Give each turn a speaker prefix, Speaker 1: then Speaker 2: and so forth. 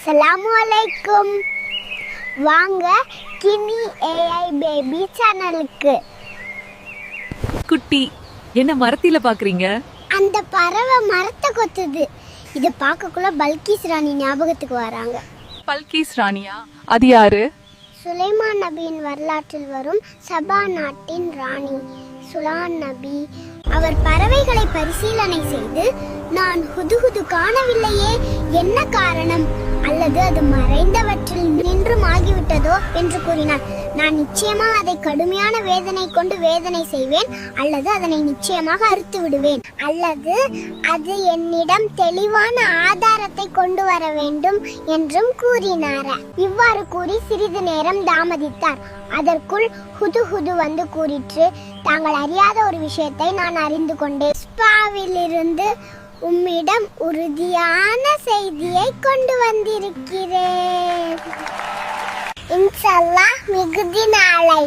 Speaker 1: அஸ்ஸலாமுஅலைக்கும். வாங்க Guinea AI baby சேனலுக்கு.
Speaker 2: குட்டி என்ன மரத்தில பாக்குறீங்க?
Speaker 1: அந்த பறவை மரத்தை கொத்துது. இதை பார்க்கக்குள்ள பல்கீஸ் ராணி ஞாபகத்துக்கு வராங்க.
Speaker 2: பல்கீஸ் ராணியா? அது யாரு?
Speaker 1: சுலைமான் நபியின் வரலாற்றில் வரும் சபா நாட்டின் ராணி சுலான் நபி. அவர் பறவைகளை பரிசீலனை செய்து, நான் ஹுதுஹுது காணவில்லையே, என்ன காரணம்? அல்லது அது மறைந்தவற்றில் நின்றும் ஆகிவிட்டதோ என்று கூறினார். நான் நிச்சயமாக அதை கடுமையான வேதனை கொண்டு வேதனை செய்வேன், அல்லது அதனை நிச்சயமாக அறுத்து விடுவேன், அல்லது அது என்னிடம் தெளிவான ஆதாரத்தை கொண்டு வர வேண்டும் என்றும் கூறினார். இவ்வாறு கூறி சிறிது நேரம் தாமதித்தார். அதற்குள் ஹுதுஹுது வந்து கூறிற்று, தாங்கள் அறியாத ஒரு விஷயத்தை நான் அறிந்து கொண்டேன். ஸ்பாவிலிருந்து உம்மிடம் உறுதியான செய்தியை கொண்டு வந்திருக்கிறேன். இன்ஷால்லாஹ் மிகுதி நாளை